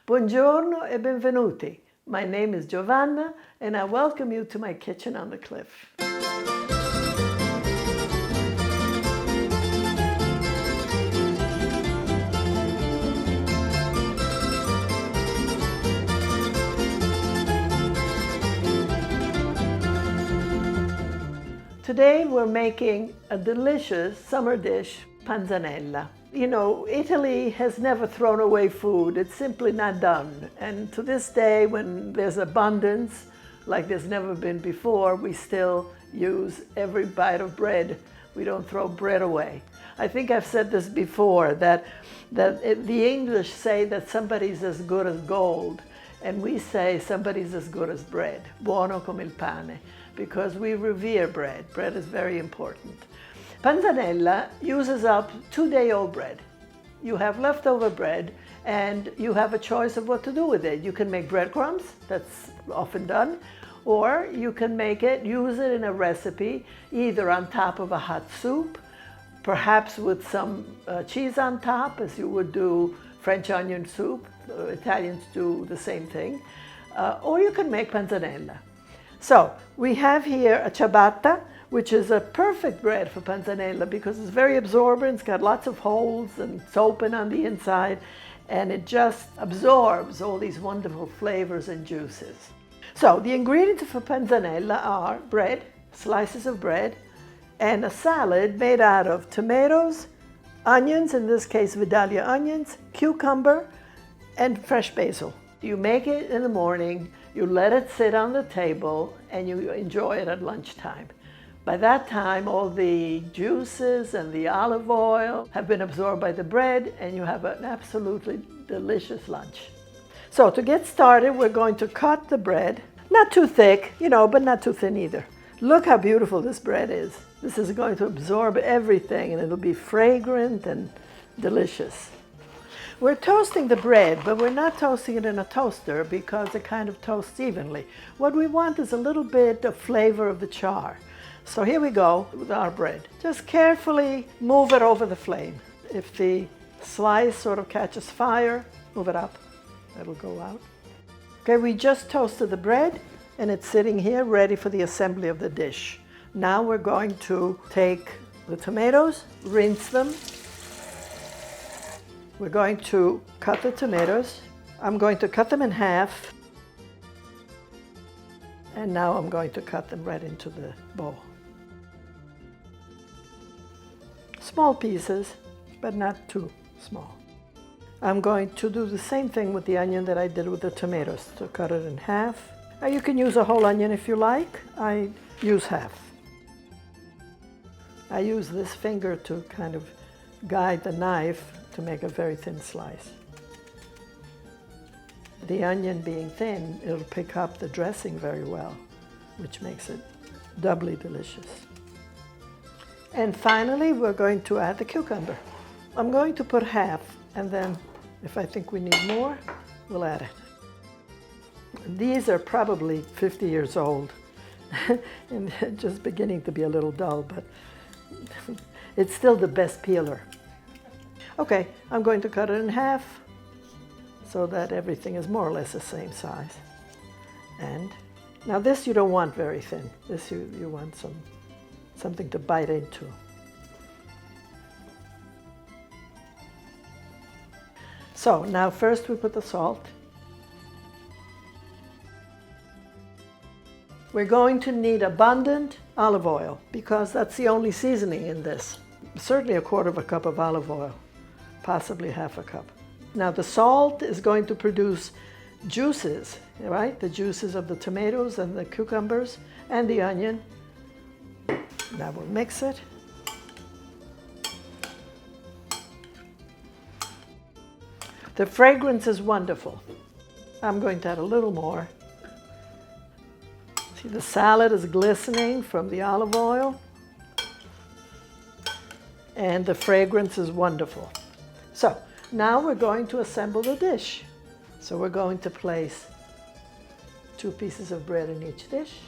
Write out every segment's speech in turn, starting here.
Buongiorno e benvenuti. My name is Giovanna and I welcome you to my kitchen on the cliff. Today we're making a delicious summer dish, panzanella. You know, Italy has never thrown away food. It's simply not done. And to this day, when there's abundance, like there's never been before, we still use every bite of bread. We don't throw bread away. I think I've said this before, that the English say that somebody's as good as gold, and we say somebody's as good as bread, buono come il pane, because we revere bread. Bread is very important. Panzanella uses up 2-day-old bread. You have leftover bread and you have a choice of what to do with it. You can make breadcrumbs, that's often done, or you can use it in a recipe, either on top of a hot soup, perhaps with some cheese on top, as you would do French onion soup. Italians do the same thing. Or you can make panzanella. So we have here a ciabatta, which is a perfect bread for panzanella because it's very absorbent, it's got lots of holes and it's open on the inside, and it just absorbs all these wonderful flavors and juices. So the ingredients for panzanella are bread, slices of bread, and a salad made out of tomatoes, onions, in this case Vidalia onions, cucumber, and fresh basil. You make it in the morning, you let it sit on the table, and you enjoy it at lunchtime. By that time, all the juices and the olive oil have been absorbed by the bread, and you have an absolutely delicious lunch. So to get started, we're going to cut the bread, not too thick, but not too thin either. Look how beautiful this bread is. This is going to absorb everything, and it'll be fragrant and delicious. We're toasting the bread, but we're not toasting it in a toaster because it kind of toasts evenly. What we want is a little bit of flavor of the char. So here we go with our bread. Just carefully move it over the flame. If the slice sort of catches fire, move it up. That'll go out. Okay, we just toasted the bread and it's sitting here ready for the assembly of the dish. Now we're going to take the tomatoes, rinse them. We're going to cut the tomatoes. I'm going to cut them in half. And now I'm going to cut them right into the bowl. Small pieces, but not too small. I'm going to do the same thing with the onion that I did with the tomatoes, to cut it in half. Now you can use a whole onion if you like. I use half. I use this finger to kind of guide the knife to make a very thin slice. The onion being thin, it'll pick up the dressing very well, which makes it doubly delicious. And finally, we're going to add the cucumber. I'm going to put half, and then if I think we need more, we'll add it. These are probably 50 years old and just beginning to be a little dull, but it's still the best peeler. Okay, I'm going to cut it in half so that everything is more or less the same size. And now this you don't want very thin. This you want something to bite into. So now first we put the salt. We're going to need abundant olive oil because that's the only seasoning in this. Certainly 1/4 cup of olive oil, possibly 1/2 cup. Now the salt is going to produce juices, right? The juices of the tomatoes and the cucumbers and the onion. Now we'll mix it. The fragrance is wonderful. I'm going to add a little more. See, the salad is glistening from the olive oil, and the fragrance is wonderful. So now we're going to assemble the dish. So we're going to place 2 pieces of bread in each dish.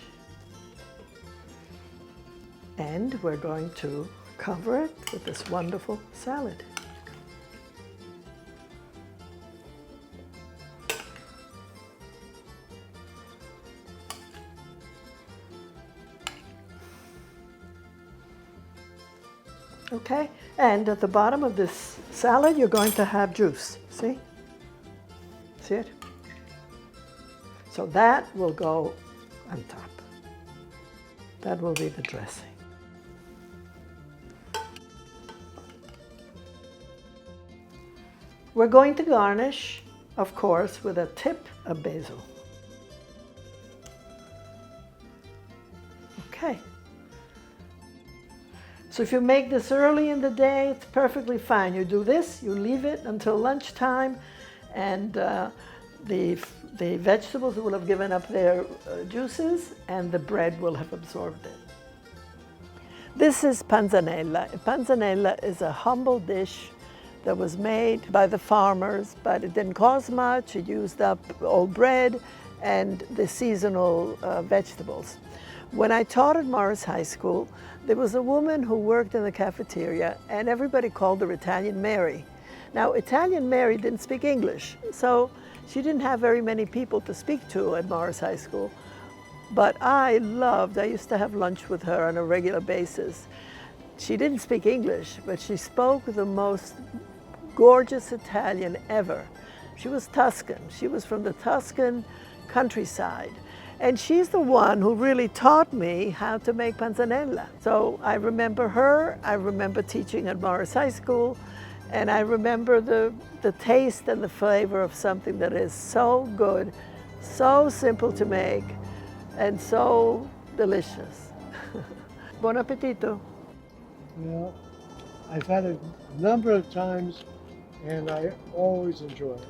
And we're going to cover it with this wonderful salad. Okay, and at the bottom of this salad, you're going to have juice. See? See it? So that will go on top. That will be the dressing. We're going to garnish, of course, with a tip of basil. Okay. So if you make this early in the day, it's perfectly fine. You do this, you leave it until lunchtime, and the vegetables will have given up their juices, and the bread will have absorbed it. This is panzanella. Panzanella is a humble dish that was made by the farmers, but it didn't cost much. It used up old bread and the seasonal vegetables. When I taught at Morris High School, there was a woman who worked in the cafeteria, and everybody called her Italian Mary. Now, Italian Mary didn't speak English, so she didn't have very many people to speak to at Morris High School. But I used to have lunch with her on a regular basis. She didn't speak English, but she spoke the most gorgeous Italian ever. She was Tuscan. She was from the Tuscan countryside. And she's the one who really taught me how to make panzanella. So I remember her, I remember teaching at Morris High School, and I remember the taste and the flavor of something that is so good, so simple to make, and so delicious. Buon appetito. Well, I've had it a number of times, and I always enjoy it.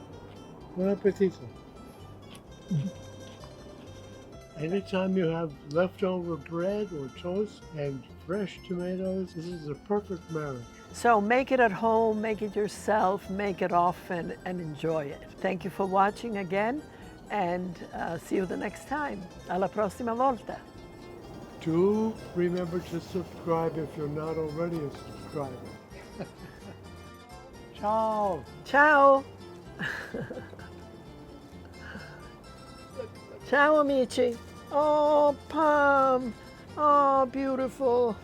Buon appetito. Anytime you have leftover bread or toast and fresh tomatoes, this is a perfect marriage. So make it at home, make it yourself, make it often, and enjoy it. Thank you for watching again, and see you the next time. Alla prossima volta. Do remember to subscribe if you're not already a subscriber. Ciao. Ciao. Ciao amici. Oh, Pam. Oh, beautiful.